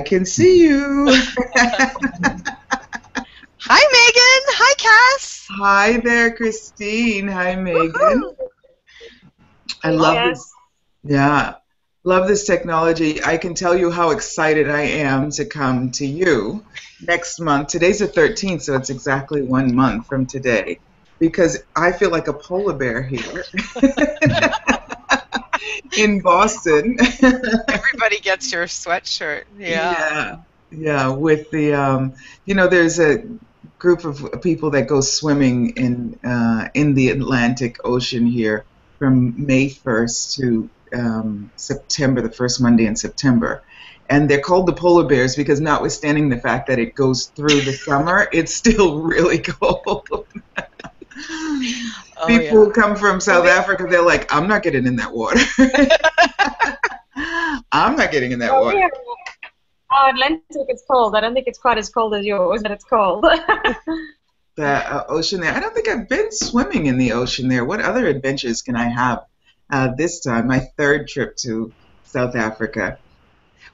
can see you. Hi, Megan. Hi, Cass. Hi there, Christine. Hi, Megan. I love Hi, this. Yeah, love this technology. I can tell you how excited I am to come to you next month. Today's the 13th, so it's exactly 1 month from today. Because I feel like a polar bear here in Boston. Everybody gets your sweatshirt. Yeah. Yeah, yeah. With the, there's a group of people that go swimming in the Atlantic Ocean here from May 1st to September, the first Monday in September. And they're called the polar bears because notwithstanding the fact that it goes through the summer, it's still really cold. Oh, People yeah. come from South Africa, they're like, I'm not getting in that water. I'm not getting in that well, water. here, our Atlantic is cold. I don't think it's quite as cold as yours, but it's cold. The ocean there. I don't think I've been swimming in the ocean there. What other adventures can I have this time? My third trip to South Africa.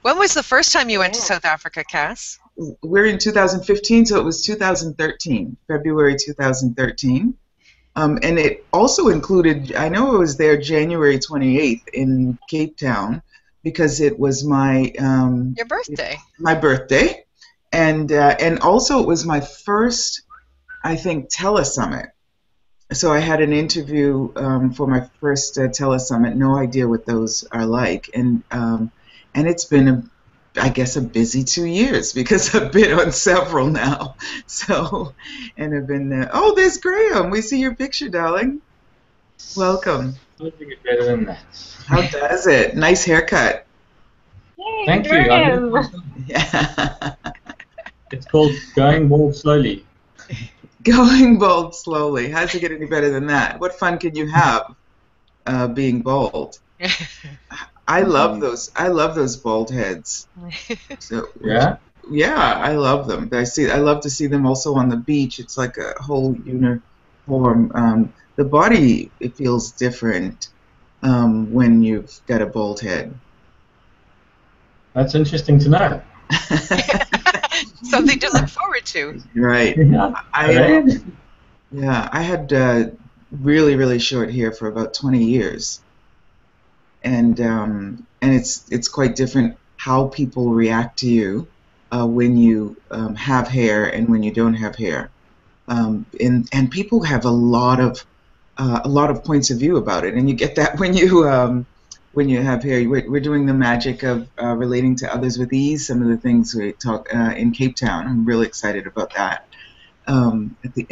When was the first time you went to Yeah. South Africa, Cass? We're in 2015, so it was 2013, February 2013. And it also included, I know I was there January 28th in Cape Town because it was Your birthday. my birthday. And also it was my first, I think, telesummit. So I had an interview for my first telesummit. No idea what those are like, and it's been, I guess, a busy 2 years because I've been on several now. So, and I've been. Oh, there's Graham. We see your picture, darling. Welcome. I don't think it's better than that. How does it? Nice haircut. Yay, Thank you. Graham. Yeah. It's called going bald slowly. Going bald slowly. How's it get any better than that? What fun can you have being bald? I love those. I love those bald heads. So Yeah? yeah, I love them. I love to see them also on the beach. It's like a whole uniform. The body, it feels different when you've got a bald head. That's interesting to know. Something to look forward to. Right. I had really, really short hair for about 20 years. And it's quite different how people react to you when you have hair and when you don't have hair. And people have a lot of points of view about it, and you get that when you have hair. We're doing the magic of relating to others with ease. Some of the things we talk in Cape Town. I'm really excited about that. At the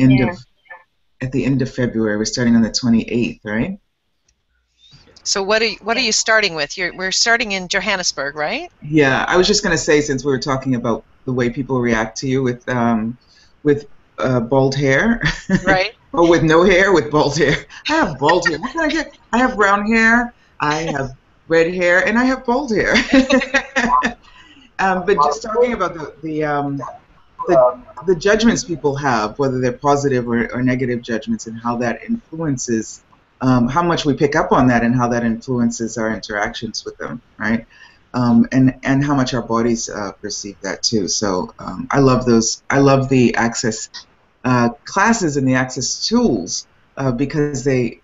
end of February, we're starting on the 28th, right? So what are you starting with? We're starting in Johannesburg, right? Yeah, I was just going to say, since we were talking about the way people react to you with bald hair, Right. or with no hair, with bald hair. I have bald hair. What can I get? I have brown hair, I have red hair, and I have bald hair. But just talking about the judgments people have, whether they're positive or negative judgments, and how that influences how much we pick up on that, and how that influences our interactions with them, right? And how much our bodies perceive that too. So I love those. I love the Access classes and the Access tools because they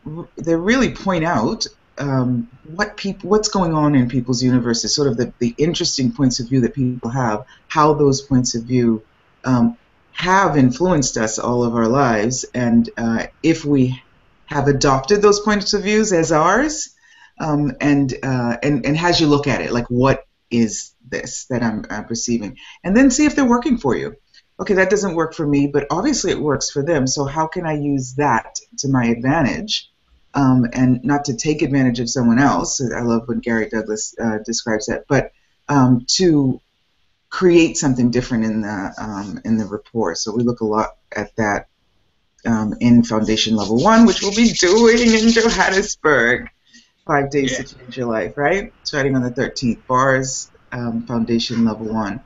really point out what's going on in people's universes, sort of the interesting points of view that people have, how those points of view have influenced us all of our lives, and if we have adopted those points of views as ours, and as you look at it, like, what is this that I'm perceiving, and then see if they're working for you. Okay, that doesn't work for me, but obviously it works for them. So how can I use that to my advantage, and not to take advantage of someone else? I love when Gary Douglas describes that, but to create something different in the rapport. So we look a lot at that in Foundation Level 1, which we'll be doing in Johannesburg. 5 days to change your life, right? Starting on the 13th, bars, Foundation Level 1.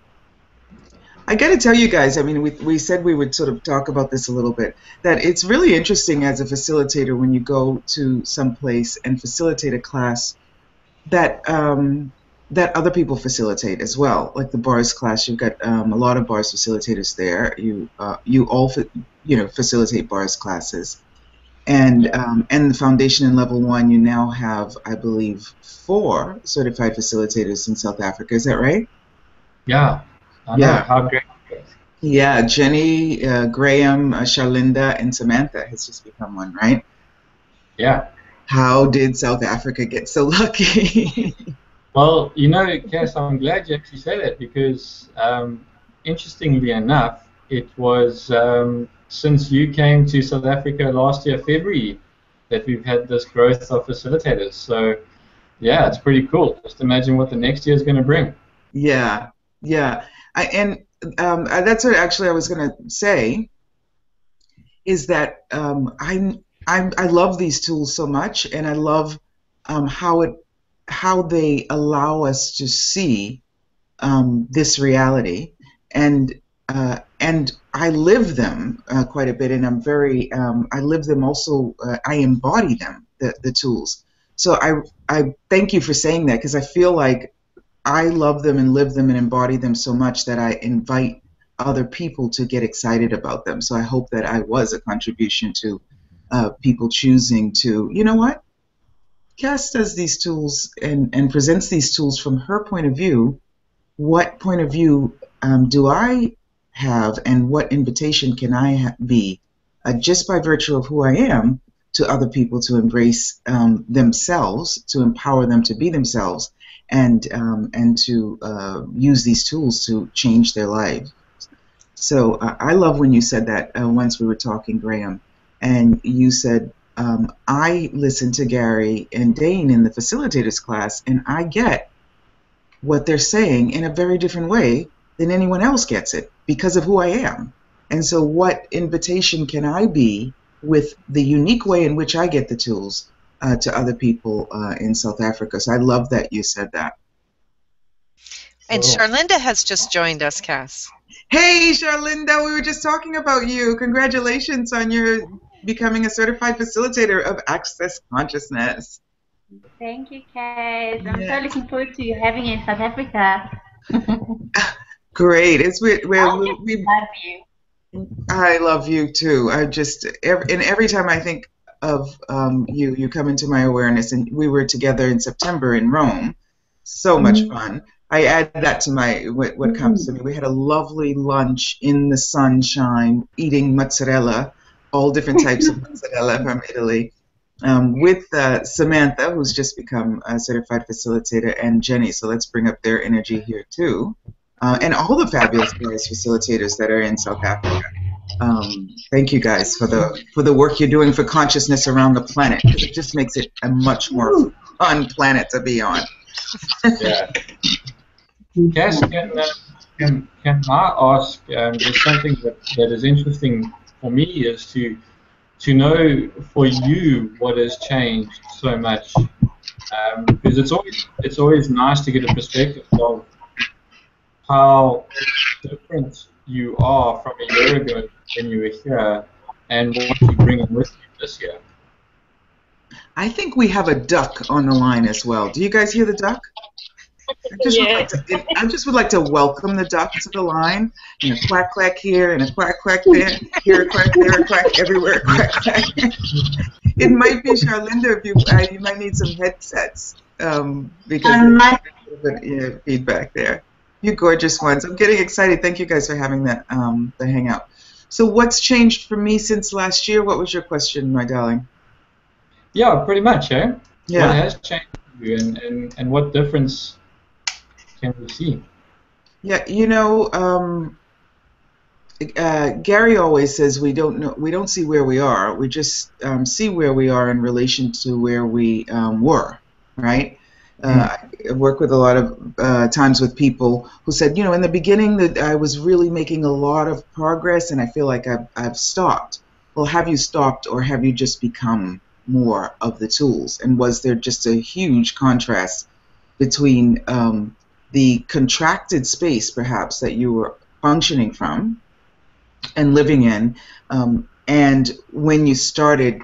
I got to tell you guys, I mean, we said we would sort of talk about this a little bit, that it's really interesting as a facilitator when you go to some place and facilitate a class that that other people facilitate as well, like the bars class. You've got a lot of bars facilitators there. You all facilitate bars classes, and the foundation in level 1. You now have, I believe, 4 certified facilitators in South Africa. Is that right? Yeah, I know. Yeah. How great is it? Yeah, Jenny, Graham, Charlinda, and Samantha has just become one, right? Yeah. How did South Africa get so lucky? Well, you know, Kass, I'm glad you actually said that because, interestingly enough, it was since you came to South Africa last year, February, that we've had this growth of facilitators. So, yeah, it's pretty cool. Just imagine what the next year is going to bring. Yeah, yeah. That's what actually I was going to say, is that I love these tools so much, and I love how they allow us to see this reality, and I live them quite a bit, and I'm very I live them also. I embody them, the tools. So I thank you for saying that, because I feel like I love them and live them and embody them so much that I invite other people to get excited about them. So I hope that I was a contribution to people choosing to, you know what? Kass does these tools and presents these tools from her point of view. What point of view do I have, and what invitation can I be, just by virtue of who I am, to other people to embrace themselves, to empower them to be themselves, and to use these tools to change their lives. So I love when you said that once we were talking, Graham, and you said, I listened to Gary and Dane in the facilitators class, and I get what they're saying in a very different way than anyone else gets it because of who I am. And so what invitation can I be with the unique way in which I get the tools to other people in South Africa? So I love that you said that. And Charlinda has just joined us, Kass. Hey, Charlinda, we were just talking about you. Congratulations on your becoming a certified facilitator of Access Consciousness. Thank you, Kass. I'm so looking forward to having you in South Africa. Great. I love you too. Every time I think of you, you come into my awareness, and we were together in September in Rome. So much fun. I add that to what comes to me. We had a lovely lunch in the sunshine, eating mozzarella, all different types of mozzarella from Italy, with Samantha, who's just become a certified facilitator, and Jenny. So let's bring up their energy here too, and all the fabulous facilitators that are in South Africa. Thank you guys for the work you're doing for consciousness around the planet, because it just makes it a much more fun planet to be on. Yeah. Kass, can I ask, there's something that is interesting for me, is to know for you what has changed so much, because it's always nice to get a perspective of how different you are from a year ago when you were here, and what you bring in with you this year. I think we have a duck on the line as well. Do you guys hear the duck? I just would like to welcome the duck to the line. And a quack quack here, and a quack quack there, here a quack, there a quack, everywhere a quack quack. It might be Charlinda, if you might need some headsets because there's feedback there. You gorgeous ones. I'm getting excited. Thank you guys for having the hangout. So what's changed for me since last year? What was your question, my darling? Yeah, pretty much, eh? Yeah. What has changed for you, and what difference can we see? Yeah, Gary always says we don't see where we are. We just see where we are in relation to where we were, right? I work with a lot of times with people who said, in the beginning that I was really making a lot of progress, and I feel like I've stopped. Well, have you stopped, or have you just become more of the tools? And was there just a huge contrast between the contracted space, perhaps, that you were functioning from and living in, and when you started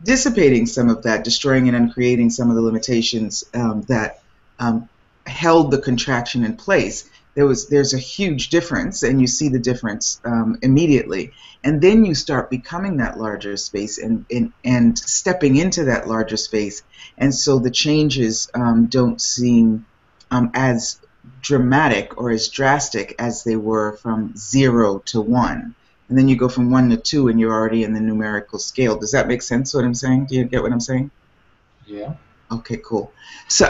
dissipating some of that, destroying and uncreating some of the limitations that held the contraction in place. There's a huge difference, and you see the difference immediately. And then you start becoming that larger space and stepping into that larger space. And so the changes don't seem as dramatic or as drastic as they were from 0 to 1. And then you go from 1 to 2 and you're already in the numerical scale. Does that make sense what I'm saying? Do you get what I'm saying? Yeah. Okay, cool. So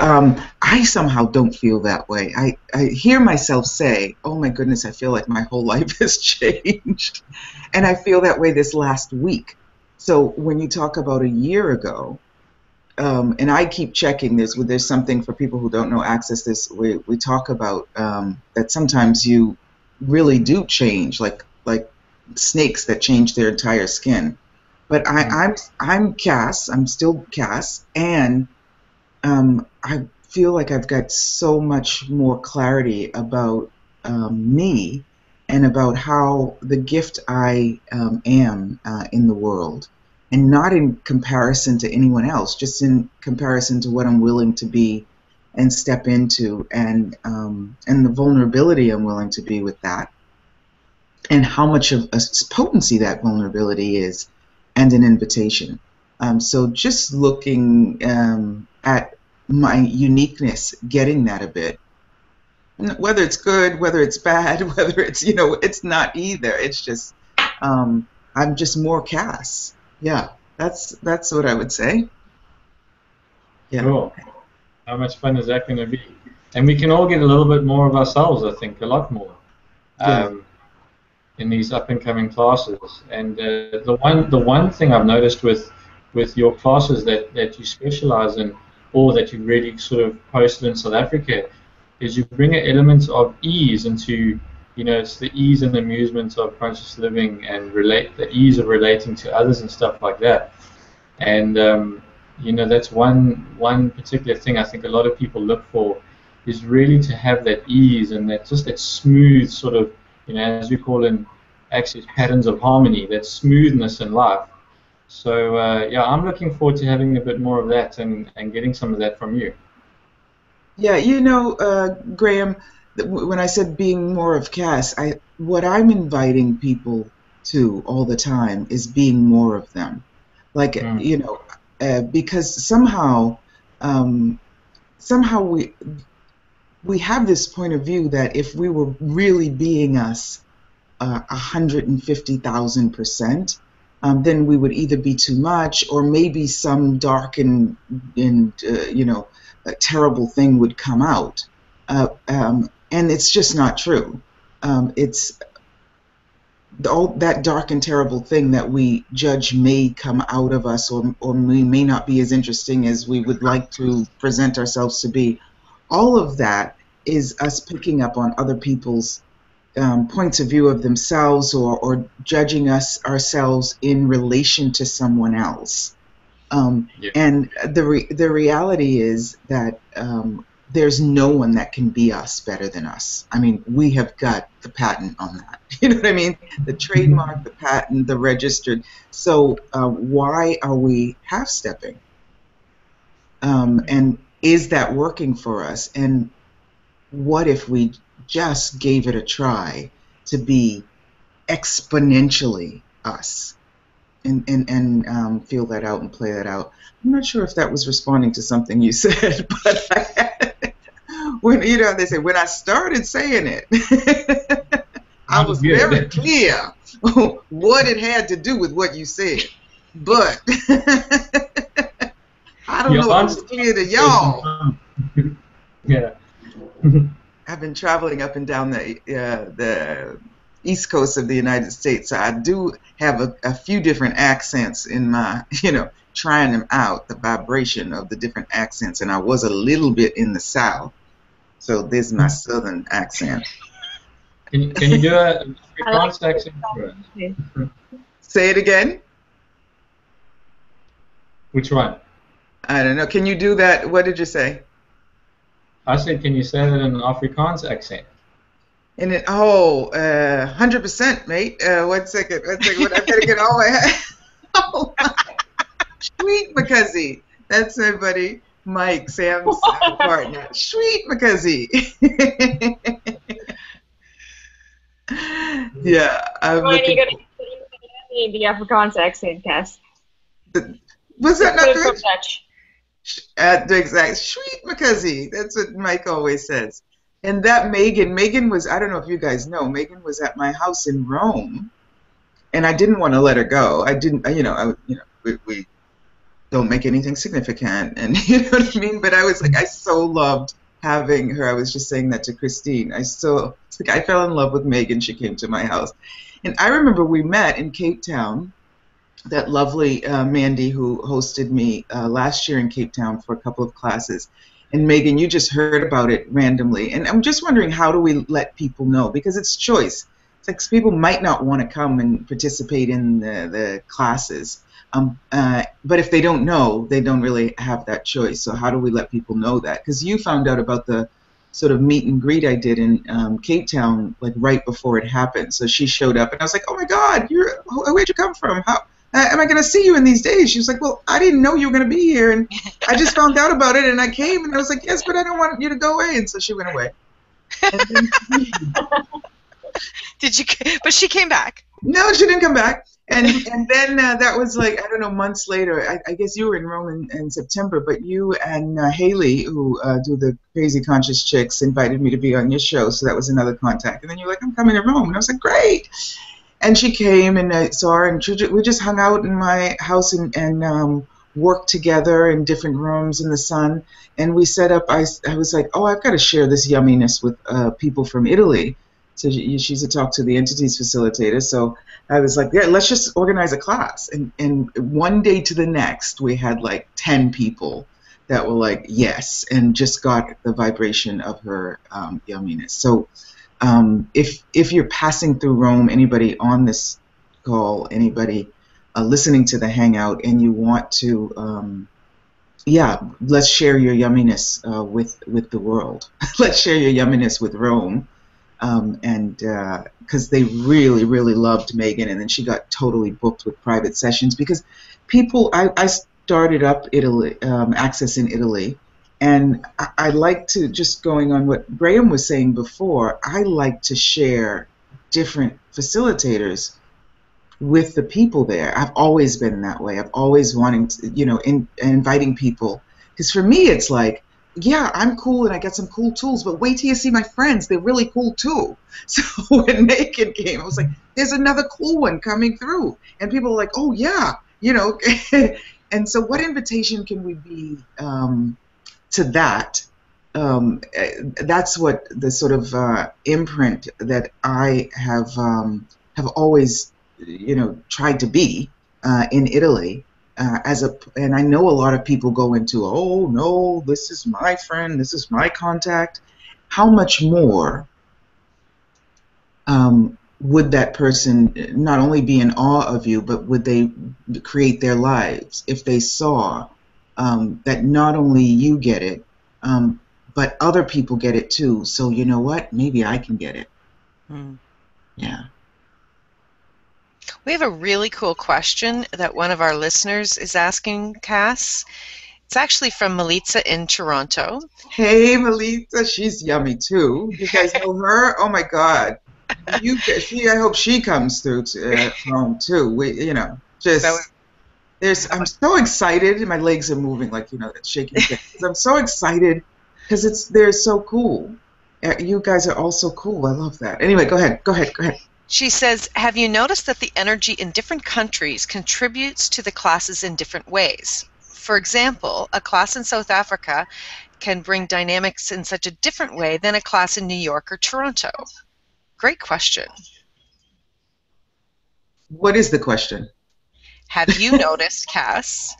I somehow don't feel that way. I hear myself say, oh my goodness, I feel like my whole life has changed. And I feel that way this last week. So when you talk about a year ago, and I keep checking this, there's something for people who don't know Access this, we talk about that sometimes you really do change, like snakes that change their entire skin. But I'm Kass, I'm still Kass, and I feel like I've got so much more clarity about me and about how the gift I am in the world, and not in comparison to anyone else, just in comparison to what I'm willing to be and step into, and the vulnerability I'm willing to be with that, and how much of a potency that vulnerability is, and an invitation. So just looking at my uniqueness, getting that a bit, whether it's good, whether it's bad, whether it's, it's not either. It's just, I'm just more Kass. Yeah, that's what I would say. Yeah. Cool. How much fun is that going to be? And we can all get a little bit more of ourselves, I think, a lot more. In these up and coming classes. And the one thing I've noticed with your classes that you specialize in, or that you really sort of posted in South Africa, is you bring an element of ease into, it's the ease and amusement of conscious living, and the ease of relating to others and stuff like that. And that's one particular thing I think a lot of people look for, is really to have that ease and that smooth sort of, as we call in Access, patterns of harmony, that smoothness in life. So I'm looking forward to having a bit more of that and getting some of that from you. Yeah, Graham, when I said being more of Kass, what I'm inviting people to all the time is being more of them. Like, because somehow we have this point of view that if we were really being us 150,000%, then we would either be too much, or maybe some dark and a terrible thing would come out. And it's just not true. It's all that dark and terrible thing that we judge may come out of us, or we may not be as interesting as we would like to present ourselves to be. All of that is us picking up on other people's points of view of themselves, or judging ourselves in relation to someone else. And the reality is that there's no one that can be us better than us. I mean, we have got the patent on that. You know what I mean? The trademark, the patent, the registered. So why are we half-stepping? And is that working for us? And what if we just gave it a try to be exponentially us, and feel that out and play that out? I'm not sure if that was responding to something you said, but when they say when I started saying it, I was very clear what it had to do with what you said, but I don't know if it's clear to y'all. Yeah. I've been traveling up and down the East Coast of the United States, so I do have a few different accents in my, trying them out, the vibration of the different accents, and I was a little bit in the South, so there's my Southern accent. Can you do a Afrikaans accent for us? Say it again? Which one? I don't know. Can you do that? What did you say? I said, can you say that in an Afrikaans accent? And 100%, mate. One second. I better get all my head. Oh, sweet McCuzzy. That's it, buddy. Mike, Sam's partner. Sweet McCuzzy. Yeah, I'm When you looking. got the Afrikaans accent, Kass. Was that not Put it from good? Dutch. At the exact sweet McCuzzy. That's what Mike always says. And that Megan was, I don't know if you guys know, Megan was at my house in Rome, and I didn't want to let her go. I didn't, we don't make anything significant, and you know what I mean? But I was like, I so loved having her. I was just saying that to Christine. It's like I fell in love with Megan. She came to my house. And I remember we met in Cape Town, that lovely Mandy who hosted me last year in Cape Town for a couple of classes. And Megan, you just heard about it randomly. And I'm just wondering, how do we let people know? Because it's choice. It's like people might not want to come and participate in the classes. But if they don't know, they don't really have that choice. So how do we let people know that? Because you found out about the sort of meet and greet I did in Cape Town, like right before it happened. So she showed up, and I was like, "Oh my God, where'd you come from? How am I going to see you in these days?" She was like, "Well, I didn't know you were going to be here, and I just found out about it, and I came." And I was like, "Yes, but I don't want you to go away." And so she went away. And then, Did you? But she came back. no, she didn't come back. And then that was like, I don't know, months later. I guess you were in Rome in September, but you and Haley, who do the Crazy Conscious Chicks, invited me to be on your show, so that was another contact. And then you're like, "I'm coming to Rome," and I was like, "Great!" And she came, and I saw her, and we just hung out in my house and worked together in different rooms in the sun. And we set up. I was like, "Oh, I've got to share this yumminess with people from Italy." So she's a talk to the entities facilitator. So I was like, "Yeah, let's just organize a class." And one day to the next, we had like 10 people that were like, yes, and just got the vibration of her yumminess. So if you're passing through Rome, anybody on this call, anybody listening to the Hangout, and you want to, let's share your yumminess with the world. Let's share your yumminess with Rome. And because they really, really loved Megan, and then she got totally booked with private sessions because people. I started up Italy Access in Italy, and I like to, just going on what Graham was saying before, I like to share different facilitators with the people there. I've always been that way. I've always wanting to, inviting people, because for me it's like, yeah, I'm cool and I got some cool tools, but wait till you see my friends. They're really cool too. So when Megan came, I was like, there's another cool one coming through. And people were like, oh yeah, And so what invitation can we be to that? That's what the sort of imprint that I have always, tried to be in Italy. And I know a lot of people go into, oh no, this is my friend, this is my contact. How much more would that person not only be in awe of you, but would they create their lives if they saw that not only you get it, but other people get it too. So you know what? Maybe I can get it. Yeah. We have a really cool question that one of our listeners is asking, Kass. It's actually from Melitza in Toronto. Hey, Melitza, she's yummy too. You guys know her? Oh my God. I hope she comes through to home too. I'm so excited. My legs are moving like, that shaking thing. I'm so excited because they're so cool. You guys are all so cool. I love that. Anyway, go ahead. She says, have you noticed that the energy in different countries contributes to the classes in different ways? For example, a class in South Africa can bring dynamics in such a different way than a class in New York or Toronto. Great question. What is the question? Have you noticed, Kass,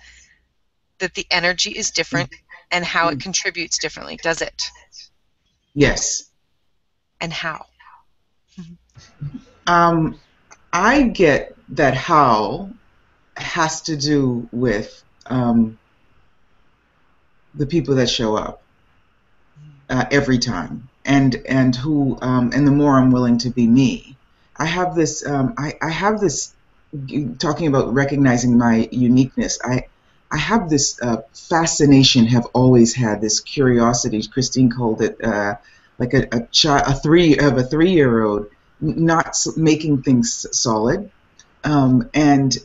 that the energy is different and how it contributes differently? Does it? Yes. And how? I get that how has to do with the people that show up every time, and who and the more I'm willing to be me. I have this. I have this. Talking about recognizing my uniqueness. I have this fascination, have always had this curiosity. Christine called it like a 3-year-old not making things solid. And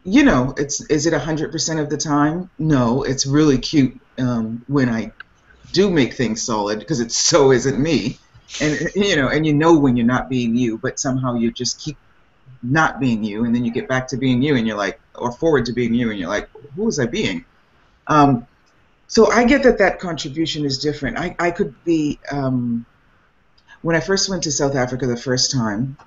you know, is it 100% of the time? No, it's really cute when I do make things solid, because it so isn't me. And you know when you're not being you, but somehow you just keep not being you, and then you get back to being you, and you're like, or forward to being you, and you're like, who was I being? So I get that contribution is different. I could be, when I first went to South Africa the first time,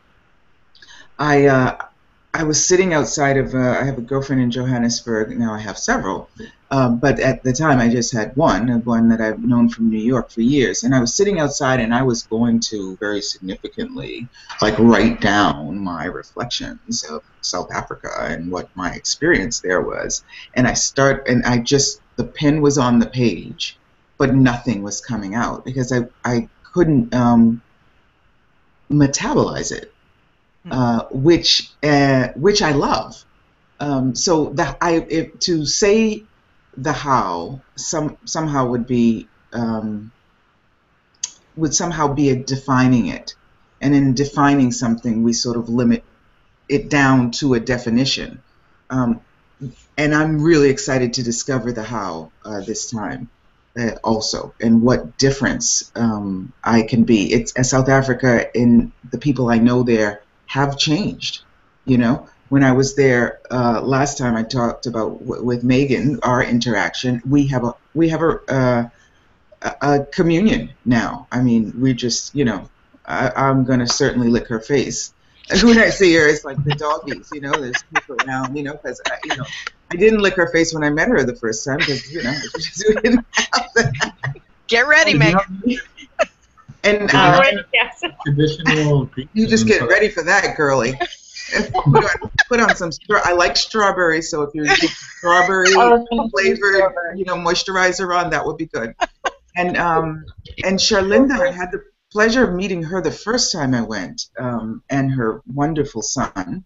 I was sitting outside of, I have a girlfriend in Johannesburg, now I have several, but at the time I just had one that I've known from New York for years, and I was sitting outside and I was going to very significantly like write down my reflections of South Africa and what my experience there was, and the pen was on the page, but nothing was coming out because I couldn't metabolize it. Which I love. So to say the how somehow would somehow be a defining it, and in defining something we sort of limit it down to a definition. And I'm really excited to discover the how this time also, and what difference I can be. It's South Africa, and the people I know there have changed. You know, when I was there last time, I talked about with Megan our interaction. We have a communion now. I mean, we just, you know, I'm gonna certainly lick her face when I see her. It's like the doggies, you know. There's people around, you know, because I didn't lick her face when I met her the first time, because we didn't have that. Get ready, Megan. And traditional. You just get ready for that, girlie. Put on some. I like strawberry, so if you're strawberry flavored, you know, moisturizer on, that would be good. And Charlinda, I had the pleasure of meeting her the first time I went, and her wonderful son.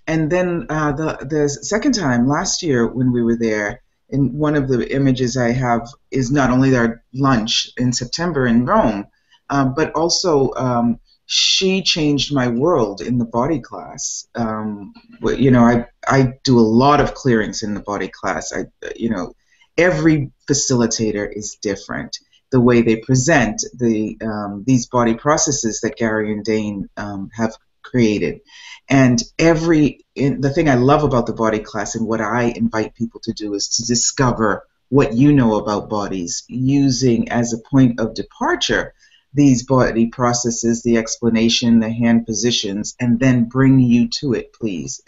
And then the second time last year when we were there, and one of the images I have is not only our lunch in September in Rome, but also she changed my world in the body class. You know, I do a lot of clearings in the body class. You know, every facilitator is different. The way they present these body processes that Gary and Dane have created. And the thing I love about the body class, and what I invite people to do, is to discover what you know about bodies, using as a point of departure these body processes, the explanation, the hand positions, and then bring you to it, please,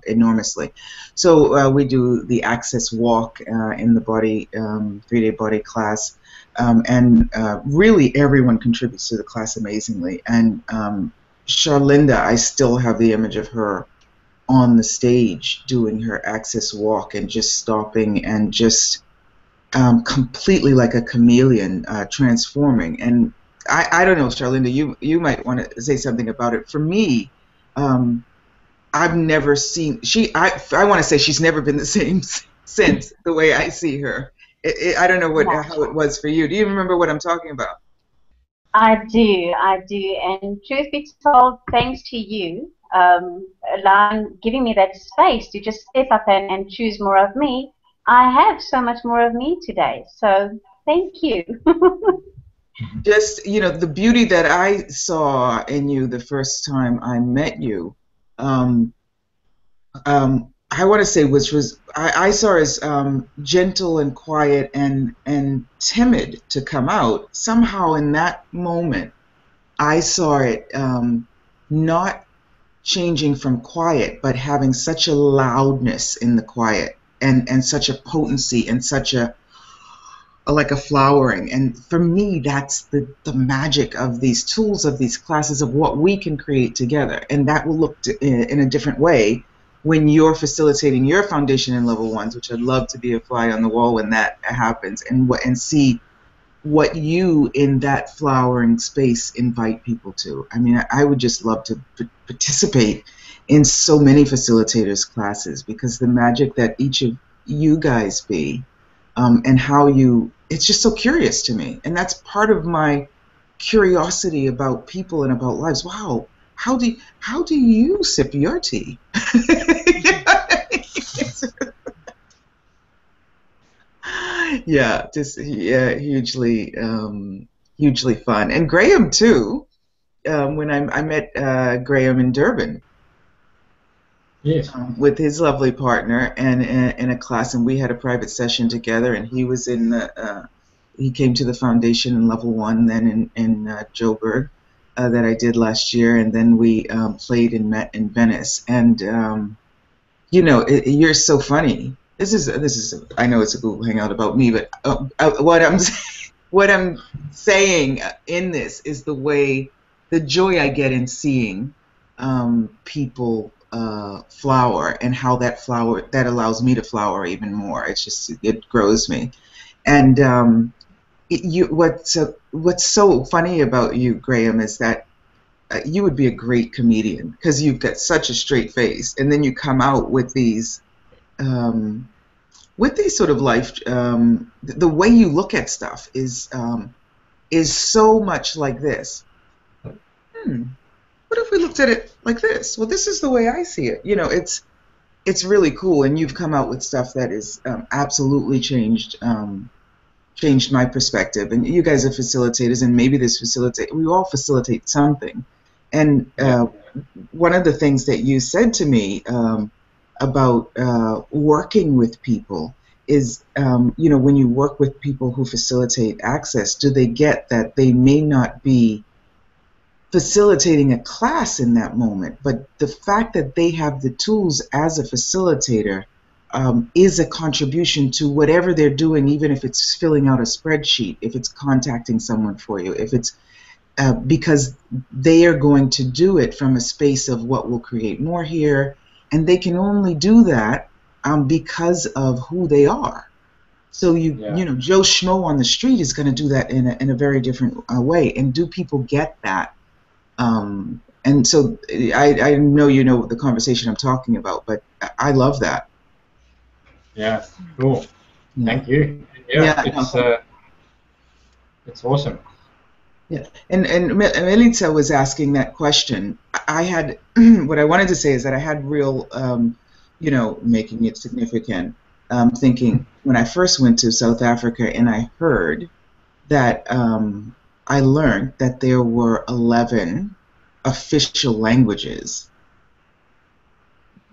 enormously. So we do the access walk in the body 3-day body class, and really everyone contributes to the class amazingly. And Charlinda, I still have the image of her on the stage doing her access walk and just stopping and just completely like a chameleon, transforming. And I don't know, Charlinda, you might want to say something about it. For me, I've never seen I want to say she's never been the same since the way I see her. I don't know how it was for you. Do you remember what I'm talking about? I do, and truth be told, thanks to you, giving me that space to just step up and choose more of me, I have so much more of me today. So thank you. Just, you know, the beauty that I saw in you the first time I met you, I want to say, I saw as gentle and quiet and timid to come out. Somehow in that moment, I saw it not changing from quiet, but having such a loudness in the quiet, and such a potency, and such like a flowering. And for me, that's the magic of these tools, of these classes, of what we can create together. And that will look in a different way when you're facilitating your foundation and level ones, which I'd love to be a fly on the wall when that happens, and see what you in that flowering space invite people to. I mean, I would just love to participate in so many facilitators' classes, because the magic that each of you guys be, and how you. It's just so curious to me, and that's part of my curiosity about people and about lives. Wow, how do you sip your tea? Yeah, just yeah, hugely fun, and Graham too. When I met Graham in Durban, Yes. with his lovely partner, and in a class, and we had a private session together, and he was in the he came to the foundation in level 1 then in Joburg, that I did last year, and then we played and met in Venice, and you're so funny. This is I know it's a Google Hangout about me, but what I'm saying in this is the joy I get in seeing people flower, and how that allows me to flower even more. It grows me. And what's so funny about you, Graham, is that you would be a great comedian because you've got such a straight face, and then you come out with these sort of life. The way you look at stuff is so much like this. What if we looked at it like this? Well, this is the way I see it. It's really cool, and you've come out with stuff that is absolutely changed my perspective. And you guys are facilitators, and maybe we all facilitate something. And one of the things that you said to me about working with people is, when you work with people who facilitate access, do they get that they may not be facilitating a class in that moment, but the fact that they have the tools as a facilitator is a contribution to whatever they're doing, even if it's filling out a spreadsheet, if it's contacting someone for you, if it's because they are going to do it from a space of what will create more here, and they can only do that because of who they are. So Joe Schmo on the street is going to do that in a very different way. And do people get that? And so I know the conversation I'm talking about, but I love that. Yeah, cool. Yeah. Thank you. Yeah, it's awesome. Yeah, and Melitza was asking that question. I had what I wanted to say is that I had real, making it significant, thinking when I first went to South Africa and I heard that I learned that there were 11 official languages.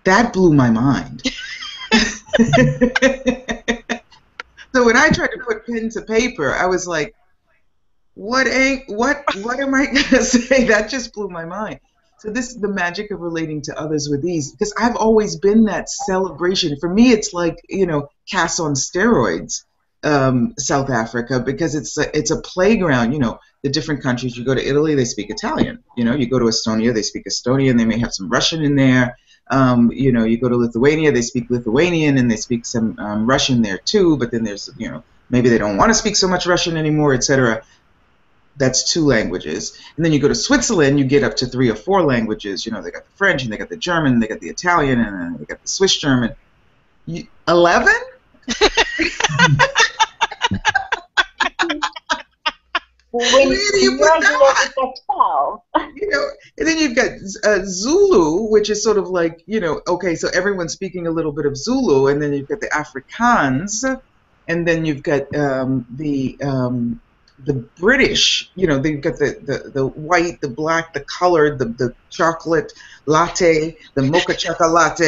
That blew my mind. So when I tried to put pen to paper, I was like, what am I gonna say? That just blew my mind. So this is the magic of relating to others with ease, because I've always been that celebration. For me, it's like, Kass on steroids, South Africa, because it's a playground. The different countries. You go to Italy, they speak Italian. You go to Estonia, they speak Estonian. They may have some Russian in there. You go to Lithuania, they speak Lithuanian, and they speak some Russian there too. But then there's, maybe they don't want to speak so much Russian anymore, etc. That's 2 languages. And then you go to Switzerland, you get up to 3 or 4 languages. They got the French, and they got the German, and they got the Italian, and then they got the Swiss German. 11? Where do you put that? 12. And then you've got Zulu, which is sort of like, okay, so everyone's speaking a little bit of Zulu, and then you've got the Afrikaans, and then you've got the British, they've got the white, the black, the colored, the chocolate latte, the mocha chocolate,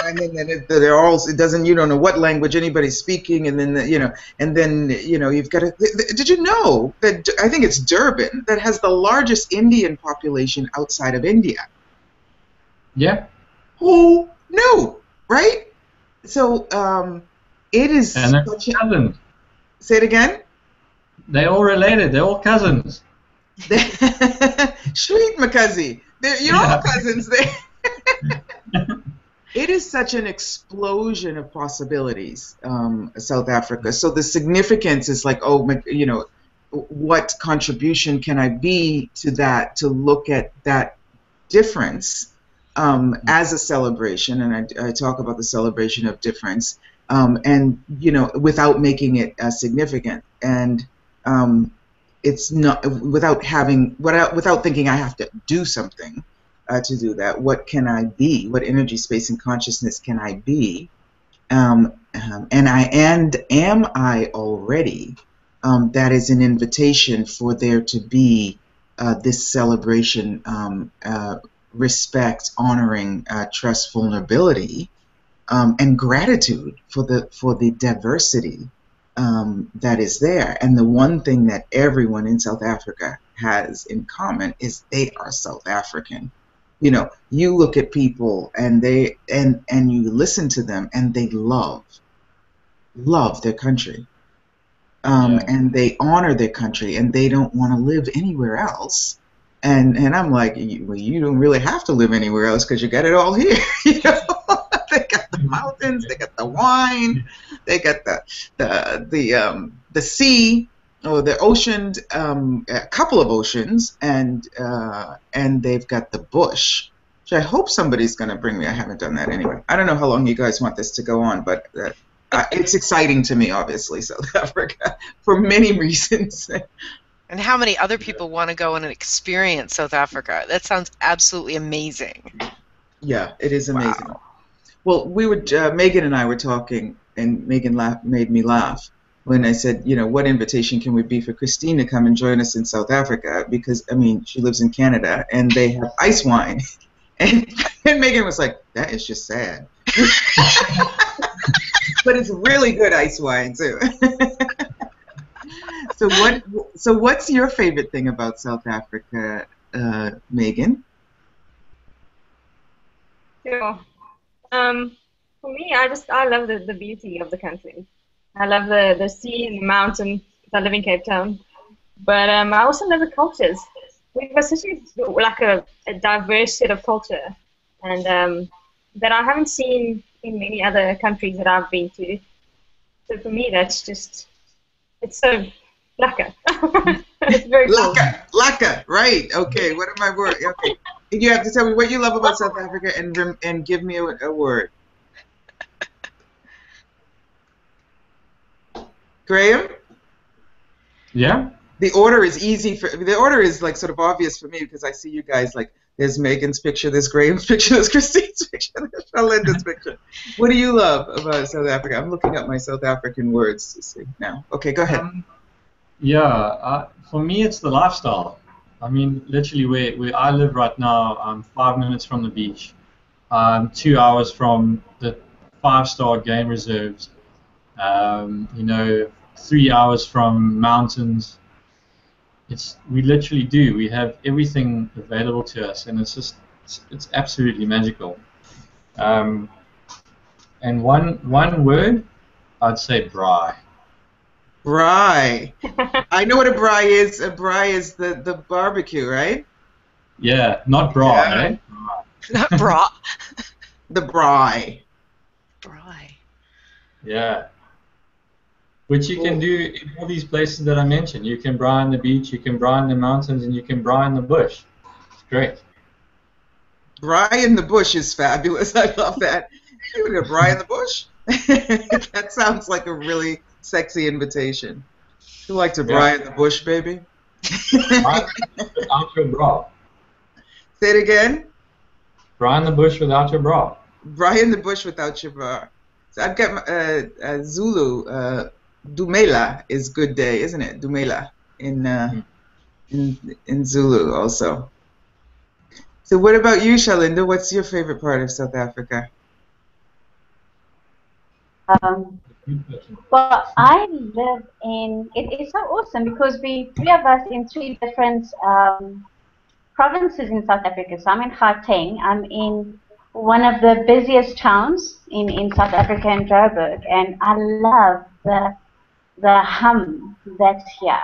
and then they're all, it doesn't, you don't know what language anybody's speaking, and then you've got did you know that I think it's Durban that has the largest Indian population outside of India? Yeah. Who knew, right? So it is. And they're cousins. Say it again. They're all related. They're all cousins. Sweet Makazi. You're all cousins there. It is such an explosion of possibilities, South Africa. So the significance is like, what contribution can I be to that, to look at that difference as a celebration, and I talk about the celebration of difference, and without making it significant, and it's not without thinking I have to do something to do that. What can I be? What energy, space, and consciousness can I be? And am I already? That is an invitation for there to be this celebration, respect, honoring, trust, vulnerability, and gratitude for the diversity that is there. And the one thing that everyone in South Africa has in common is they are South African. You look at people and you listen to them and they love their country. And they honor their country and they don't want to live anywhere else. And I'm like, well, you don't really have to live anywhere else because you got it all here. They got the mountains, they got the wine, they got the sea or the ocean, a couple of oceans, and they've got the bush. Which I hope somebody's going to bring me. I haven't done that anyway. I don't know how long you guys want this to go on, but it's exciting to me, obviously, South Africa, for many reasons. And how many other people want to go and experience South Africa? That sounds absolutely amazing. Yeah, it is amazing. Wow. Well, Megan and I were talking, and Megan made me laugh when I said, what invitation can we be for Christine to come and join us in South Africa? Because, she lives in Canada, and they have ice wine. And Megan was like, that is just sad. But it's really good ice wine, too. So what's your favorite thing about South Africa, Megan? Sure. For me, I love the beauty of the country. I love the sea and the mountain. I live in Cape Town, but I also love the cultures. We've got such a diverse set of culture, and that I haven't seen in many other countries that I've been to. So for me, it's so lekker. It's very cool. Lekker, right? Okay, what am I word? Okay, you have to tell me what you love about South Africa and give me a word. Graham? Yeah? The order is the order is like sort of obvious for me because I see you guys like there's Megan's picture, there's Graham's picture, there's Christine's picture, there's Shalinda's picture. What do you love about South Africa? I'm looking up my South African words to see now. Okay, go ahead. For me it's the lifestyle. Literally where I live right now, I'm 5 minutes from the beach. 2 hours from the 5-star game reserves. 3 hours from mountains. We literally do. We have everything available to us, and it's absolutely magical. And one word, I'd say braai. Braai. I know what a braai is. A braai is the barbecue, right? Yeah, not bra, Yeah. eh? Not bra. The braai. Braai. Yeah. Which you can do in all these places that I mentioned. You can braai on the beach, you can braai in the mountains, and you can braai in the bush. It's great. Braai in the bush is fabulous. I love that. You want to braai in the bush? That sounds like a really sexy invitation. You like to braai in the bush, baby? Without your bra. Say it again. Braai in the bush without your bra. Braai in the bush without your bra. So I've got Zulu. Dumela is good day, isn't it? Dumela in Zulu also. So what about you, Shalinda? What's your favorite part of South Africa? Well, I live in, it's so awesome because three of us in three different provinces in South Africa. So I'm in Gauteng. I'm in one of the busiest towns in South Africa, in Joburg, and I love the hum that's here.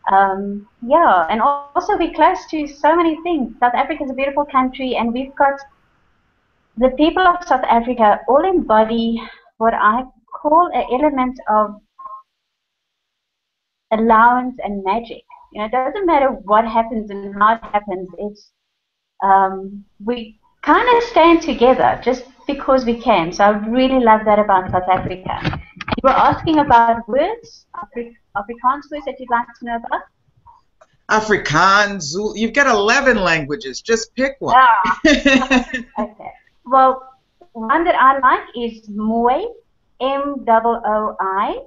Yeah, and also we're close to so many things. South Africa is a beautiful country, and we've got the people of South Africa all embody what I call an element of allowance and magic. It doesn't matter what happens and how it happens. We kind of stand together just because we can. So I really love that about South Africa. You were asking about words, Afrikaans words that you'd like to know about? Afrikaans, Zulu. You've got 11 languages. Just pick one. Okay. Well, one that I like is Mooi, M-O-O-I.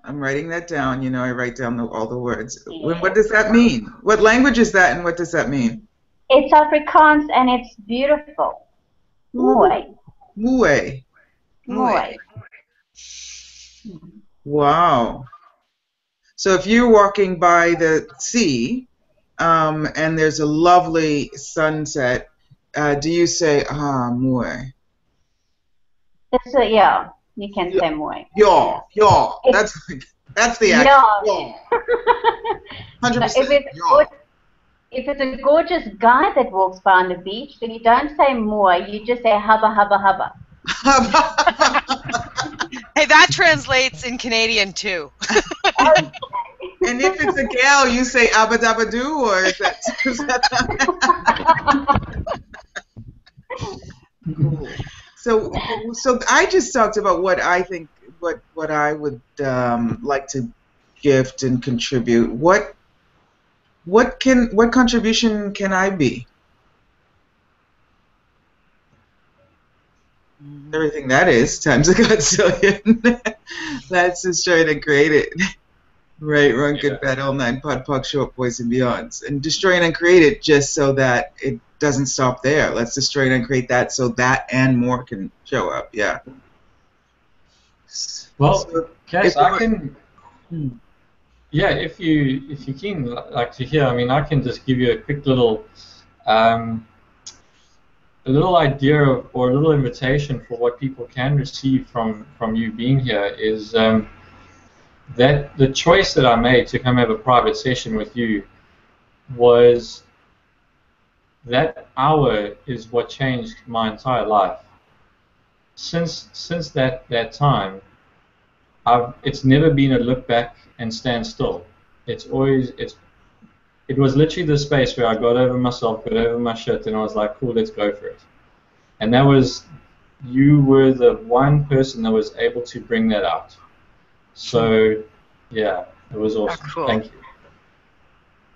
I'm writing that down. You know, I write down all the words. Yeah. What does that mean? What language is that, and what does that mean? It's Afrikaans, and it's beautiful. Mooi. Mooi. Mooi. Wow. So if you're walking by the sea and there's a lovely sunset, do you say, mooi? Yeah, you can say mooi. Yeah. That's the accent. Yeah. 100%. If it's a gorgeous guy that walks by on the beach, then you don't say mooi, you just say hubba, hubba, hubba. Hey, that translates in Canadian too. And if it's a gal, you say abba dabba doo, or is that? Cool. So I just talked about what I think, what I would like to gift and contribute. What contribution can I be? Everything that is times a godzillion. That's destroyed and created. Right, wrong, good, bad, all nine, pod, pog, short, boys, and beyonds. And destroy and create it just so that it doesn't stop there. Let's destroy and create that so that and more can show up. Yeah. Well, so Kass, I can. Yeah, if you keen like to hear, I mean, I can just give you a quick little. A little idea of, or a little invitation for what people can receive from you being here is that the choice that I made to come have a private session with you was that hour is what changed my entire life. Since that time, it's never been a look back and stand still. It was literally the space where I got over myself, got over my shit, and I was like, cool, let's go for it. And you were the one person that was able to bring that out. So, yeah, it was awesome. Cool. Thank you.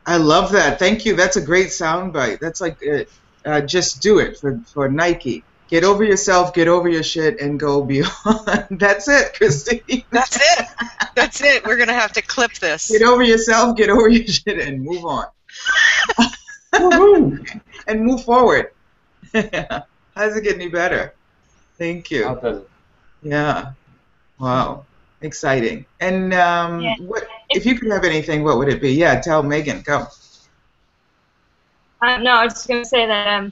I love that. Thank you. That's a great soundbite. That's like, just do it for Nike. Get over yourself, get over your shit, and go beyond. That's it, Christine. That's it. That's it. We're going to have to clip this. Get over yourself, get over your shit, and move on. And move forward. How does it get any better? Thank you. How does it? Yeah. Wow. Exciting. And what if you could have anything, what would it be? Yeah, tell Megan. Go. No, I was just going to say that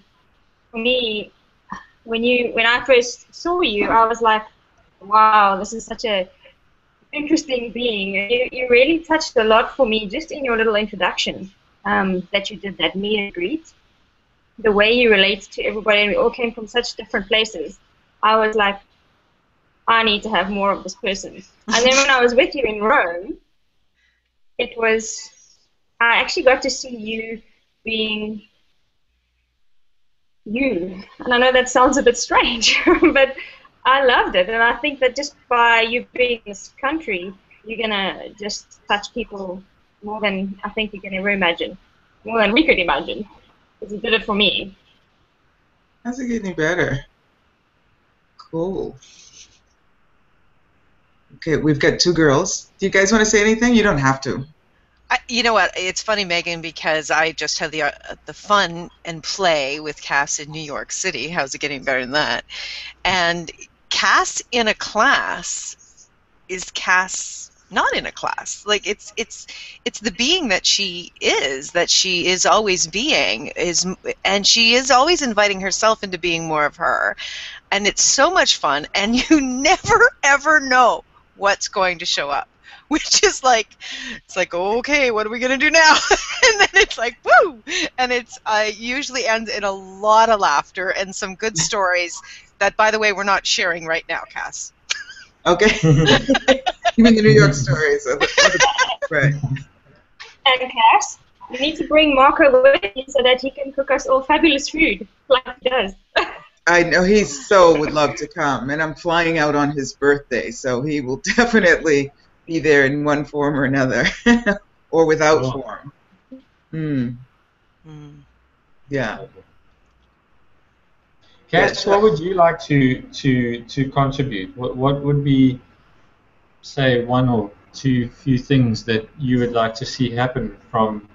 for me, when I first saw you, I was like, wow, this is such a interesting being. You really touched a lot for me just in your little introduction that you did, that meet and greet. The way you relate to everybody, and we all came from such different places. I was like, I need to have more of this person. And then when I was with you in Rome, I actually got to see you being you. And I know that sounds a bit strange, but I loved it. And I think that just by you being in this country, you're going to just touch people more than I think you can ever imagine, more than we could imagine. Because you did it for me. How's it getting better? Cool. Okay, we've got two girls. Do you guys want to say anything? You don't have to. You know what? It's funny, Megan, because I just had the fun and play with Kass in New York City. How's it getting better than that? And Kass in a class is Kass not in a class. Like it's the being that she is always being, and she is always inviting herself into being more of her. And it's so much fun, and you never ever know what's going to show up. Which is like, it's like, okay, what are we gonna do now? And then it's like, woo! And it's usually ends in a lot of laughter and some good stories that, by the way, we're not sharing right now, Kass. Okay. You mean the New York stories? Right. And Kass, You need to bring Marco with you so that he can cook us all fabulous food, like he does. I know he so would love to come, and I'm flying out on his birthday, so he will definitely be there in one form or another, or without Cool. form. Mm, yeah. Kass, what would you like to contribute? What would be, say, one or two few things that you would like to see happen from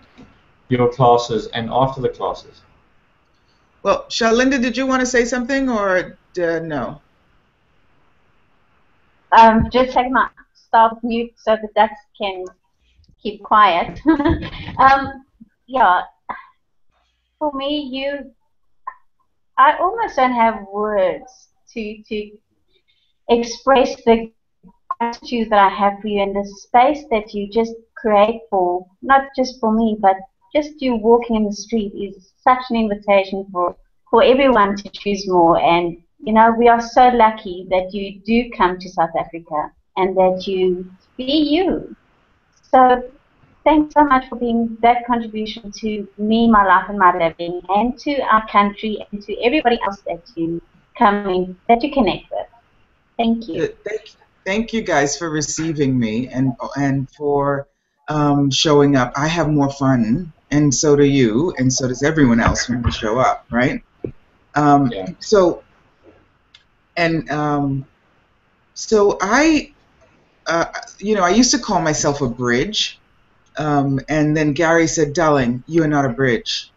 your classes and after the classes? Well, Shalinda, did you want to say something, or no? Just take my stop mute so the ducks can keep quiet. Yeah, for me, I almost don't have words to express the gratitude that I have for you and the space that you just create for, not just for me, but just you walking in the street is such an invitation for everyone to choose more. And, you know, we are so lucky that you do come to South Africa and that you be you. So thanks so much for being that contribution to me, my life, and my living, and to our country, and to everybody else that you come in, that you connect with. Thank you. Thank you guys for receiving me and for showing up. I have more fun, and so do you, and so does everyone else when we show up, right? Yeah. So I, I used to call myself a bridge, and then Gary said, "Darling, you are not a bridge."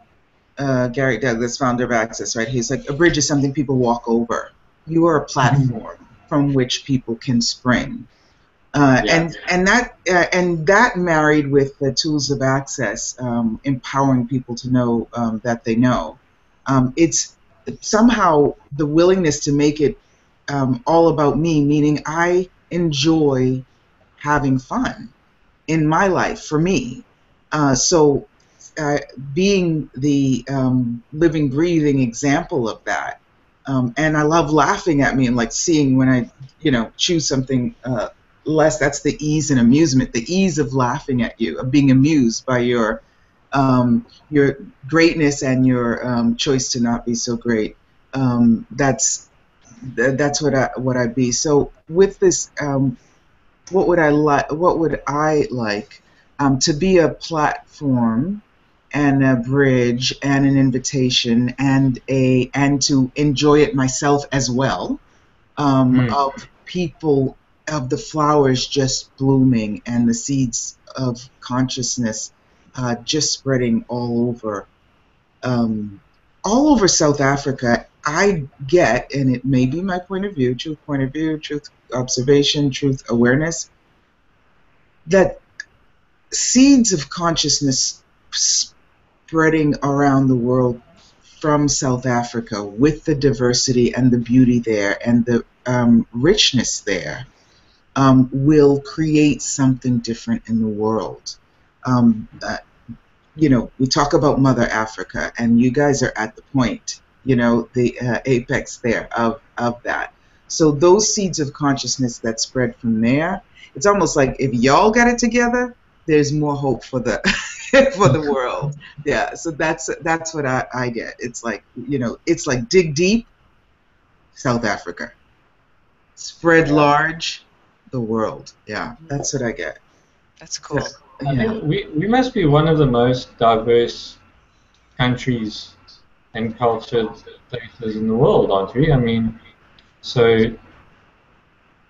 Gary Douglas, founder of Access, right? He's like, a bridge is something people walk over. You are a platform from which people can spring. And that married with the tools of access, empowering people to know that they know. It's somehow the willingness to make it all about me, meaning I enjoy having fun in my life for me. So being the living, breathing example of that. And I love laughing at me and like seeing when I, choose something less. That's the ease and amusement, the ease of laughing at you, of being amused by your greatness and your choice to not be so great. That's what I'd be. So with this, what would I like? What would I like to be a platform and a bridge and an invitation and to enjoy it myself as well, of people, of the flowers just blooming and the seeds of consciousness just spreading all over South Africa. I get, and it may be my point of view, truth observation, truth awareness, that seeds of consciousness spreading around the world from South Africa with the diversity and the beauty there and the richness there will create something different in the world. We talk about Mother Africa, and you guys are at the point, the apex there of that. So those seeds of consciousness that spread from there, it's almost like if y'all got it together, there's more hope for the for the world. Yeah, so that's what I get. It's like, it's like dig deep, South Africa. Spread large, the world. Yeah, that's what I get. That's cool. So, I think we must be one of the most diverse countries and cultured places in the world, aren't we? I mean, so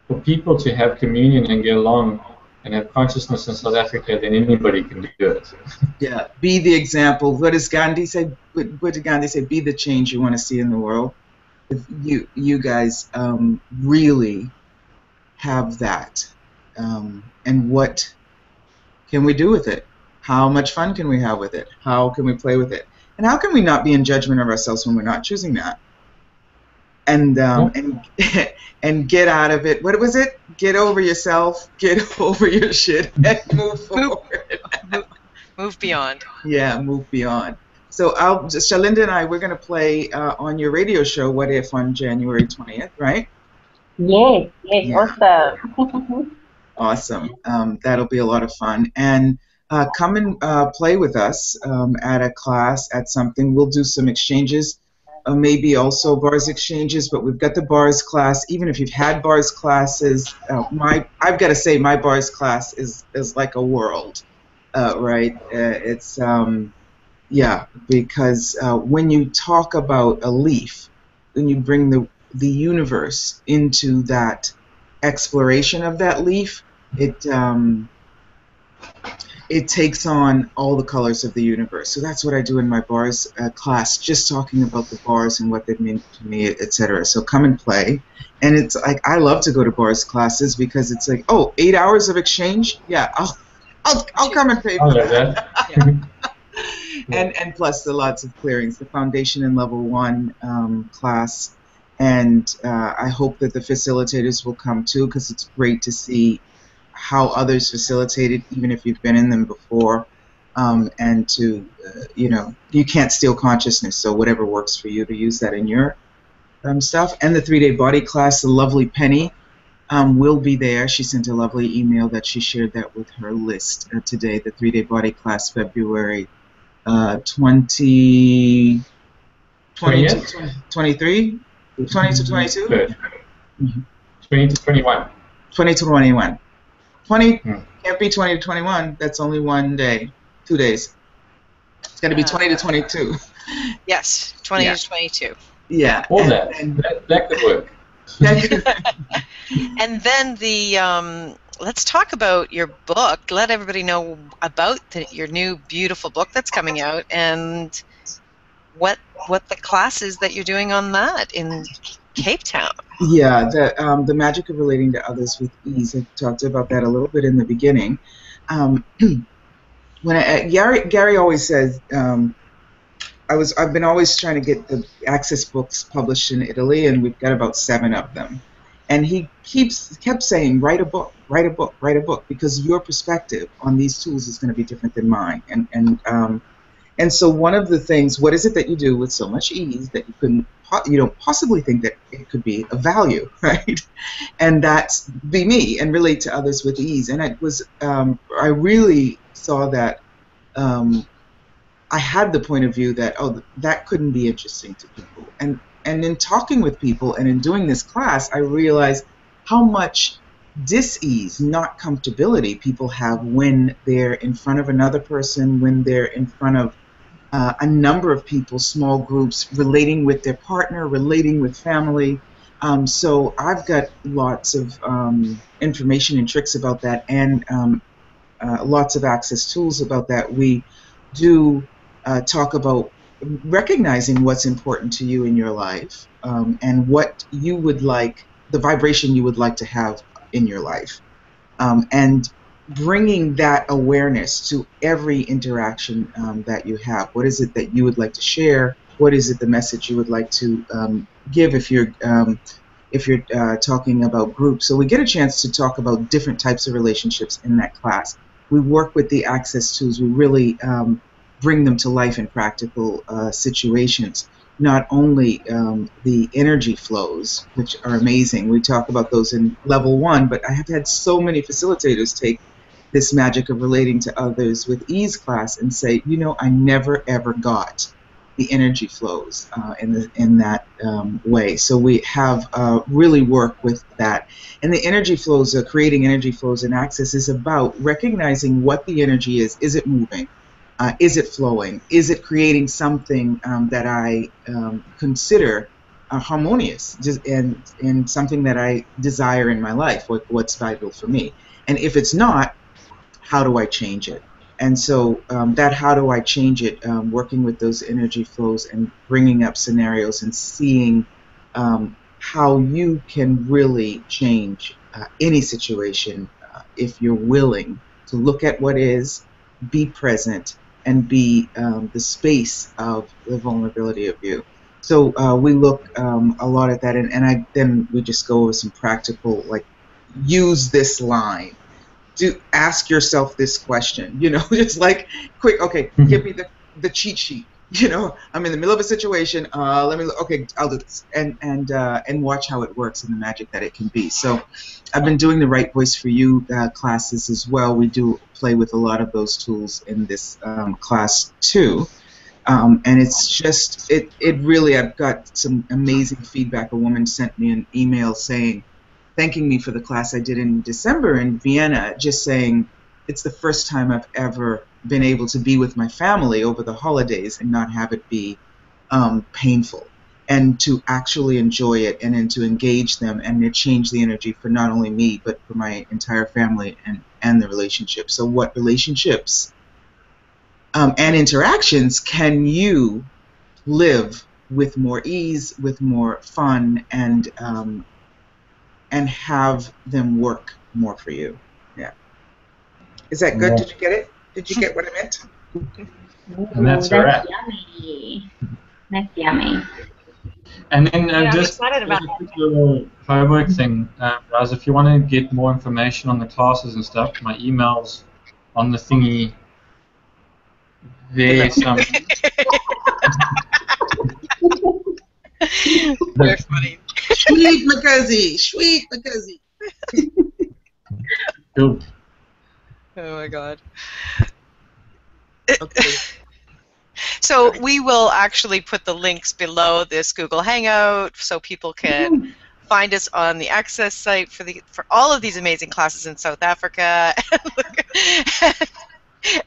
for people to have communion and get along and have consciousness in South Africa, then anybody can do it. Yeah, be the example. What does Gandhi say? What did Gandhi say? Be the change you want to see in the world. You guys really have that. And what can we do with it? How much fun can we have with it? How can we play with it? And how can we not be in judgment of ourselves when we're not choosing that? And and get out of it. What was it? Get over yourself. Get over your shit and move forward. Move beyond. Yeah, move beyond. So Shalinda and I, we're going to play on your radio show, What If, on January 20th, right? Yes, yeah. Awesome. Awesome. That'll be a lot of fun. And come and play with us at a class, at something. We'll do some exchanges, maybe also bars exchanges, but we've got the bars class. Even if you've had bars classes, I've got to say my bars class is like a world, right? It's yeah, because when you talk about a leaf, when you bring the universe into that exploration of that leaf, it takes on all the colors of the universe. So that's what I do in my bars class, just talking about the bars and what they mean to me, etc. So come and play. And it's like, I love to go to bars classes because it's like, oh, 8 hours of exchange? Yeah, I'll come and pay for that. And plus the lots of clearings, the foundation and level 1 class. And I hope that the facilitators will come too, because it's great to see how others facilitated, even if you've been in them before, and to, you can't steal consciousness, so whatever works for you, to use that in your stuff. And the 3-day body class, the lovely Penny will be there. She sent a lovely email that she shared that with her list today, the 3-day body class, February 20, 20 to 23, 20 to 22? 20 to 21. 20 to 21. 20 can't be 20 to 21. That's only 1 day, 2 days. It's got to be 20 to 22. Yes, 20 to 22. Yeah. All that could work. And then let's talk about your book. Let everybody know about your new beautiful book that's coming out, and what the classes that you're doing on that in Cape Town. Yeah, the magic of relating to others with ease. I talked about that a little bit in the beginning. When Gary always says, I've been always trying to get the Access books published in Italy, and we've got about 7 of them. And he kept saying, write a book, write a book, write a book, because your perspective on these tools is going to be different than mine. And so one of the things, what is it that you do with so much ease that you don't possibly think that it could be of value, right? And that's be me and relate to others with ease. And it was, I really saw that I had the point of view that, oh, that couldn't be interesting to people. And in talking with people and in doing this class, I realized how much dis-ease, not comfortability, people have when they're in front of another person, when they're in front of a number of people, small groups, relating with their partner, relating with family. So I've got lots of information and tricks about that, and lots of access tools about that. We do talk about recognizing what's important to you in your life, and what you would like, the vibration you would like to have in your life, and bringing that awareness to every interaction that you have. What is it that you would like to share? What is it, the message you would like to give if you're talking about groups? So we get a chance to talk about different types of relationships in that class. We work with the access tools. We really bring them to life in practical situations. Not only the energy flows, which are amazing. We talk about those in level 1, but I have had so many facilitators take this magic of relating to others with ease class and say, I never ever got the energy flows in that way. So we have really worked with that. And the energy flows, creating energy flows in access, is about recognizing what the energy is. Is it moving? Is it flowing? Is it creating something that I consider harmonious, and something that I desire in my life, what's vital for me? And if it's not, how do I change it? And so that how do I change it, working with those energy flows and bringing up scenarios and seeing how you can really change any situation if you're willing to look at what is, be present, and be the space of the vulnerability of you. So we look a lot at that, and then we just go over some practical, like, use this line. Ask yourself this question, just like quick, okay, give me the cheat sheet. you know, I'm in the middle of a situation. Let me look. Okay, I'll do this, and watch how it works and the magic that it can be. So, I've been doing the Right Voice for You classes as well. We do play with a lot of those tools in this class too, and it's just it really. I've got some amazing feedback. A woman sent me an email saying, thanking me for the class I did in December in Vienna, just saying it's the first time I've ever been able to be with my family over the holidays and not have it be painful, and to actually enjoy it and then to engage them and to change the energy for not only me but for my entire family and the relationship. So what relationships and interactions can you live with more ease, with more fun, and have them work more for you? Yeah. Is that good? Yeah. Did you get it? Did you get what I meant? And that's a wrap. Yummy. That's yummy. And then Yeah, I'm just excited about a quick little homework thing, guys. If you want to get more information on the classes and stuff, my email's on the thingy there. Very funny. Sweet McCuzzy, sweet McCuzzy. Cool. Oh my God. Okay. So we will actually put the links below this Google Hangout so people can find us on the Access site for all of these amazing classes in South Africa.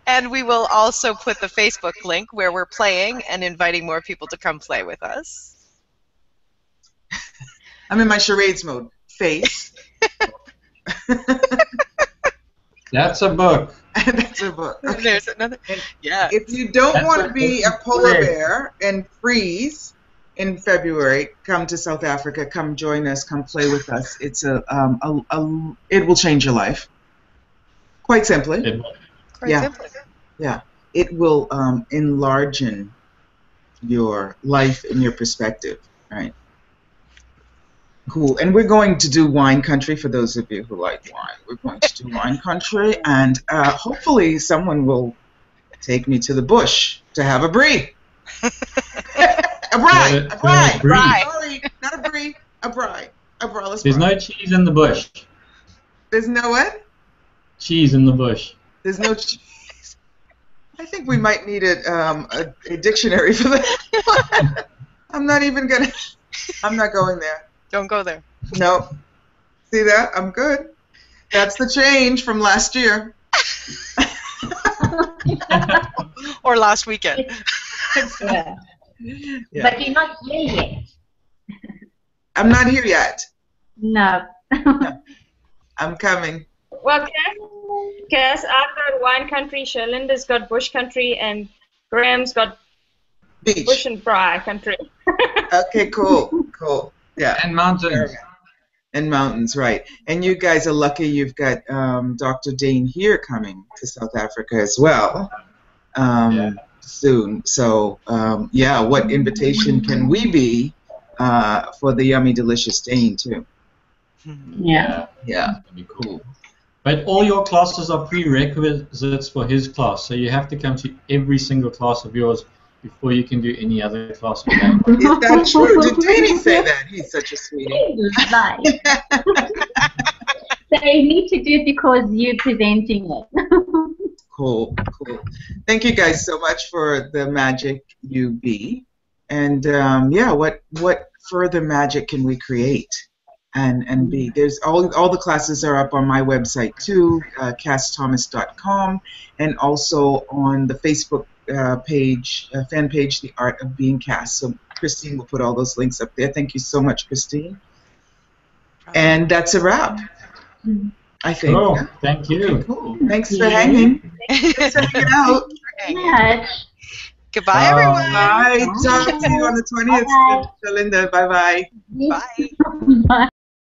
And we will also put the Facebook link where we're playing and inviting more people to come play with us. I'm in my charades mode. Face. That's a book. That's a book. Okay. There's another. Yeah. If you don't That's want to a be a book. polar bear and freeze in February, come to South Africa. Come join us. Come play with us. It's it will change your life. Quite simply. Quite Yeah. simply. Yeah. It will enlarge your life and your perspective. Right. Cool. And we're going to do wine country for those of you who like wine. We're going to do wine country, and hopefully someone will take me to the bush to have a brie. A brie. A brie. Brie. Sorry, not a brie. A brie. A braless There's brie. no cheese in the bush. There's no what? Cheese in the bush. There's no cheese. I think we might need a dictionary for that. I'm not going there. Don't go there. No. See that? I'm good. That's the change from last year. Or last weekend. Yeah. Yeah. But you're not here yet. I'm not here yet. No. I'm coming. Well, Cass, I've got wine country, Sherlinda's got bush country, and Graham's got Beach. bush and fry country. Okay, cool. Cool. Yeah. And mountains. And mountains, right. And you guys are lucky you've got Dr. Dane here coming to South Africa as well soon. So, yeah, what invitation can we be for the yummy, delicious Dane, too? Yeah. Yeah. That'd be cool. But all your classes are prerequisites for his class, so you have to come to every single class of yours before you can do any other class of that. Is that true? Did Danny say that? He's such a sweetie. Right. So you need to do it because you're presenting it. Cool, cool. Thank you guys so much for the magic you be. And yeah, what further magic can we create and be? There's all the classes are up on my website too, kassthomas.com, and also on the Facebook page, fan page, The Art of Being Kass. So Christine will put all those links up there. Thank you so much, Christine. And that's a wrap, I think. Oh, Yeah? thank you. Cool. Thanks for hanging. Thanks for hanging out. Much. Goodbye, everyone. Bye. Talk to you on the 20th, Linda. Bye-bye. Bye. Bye.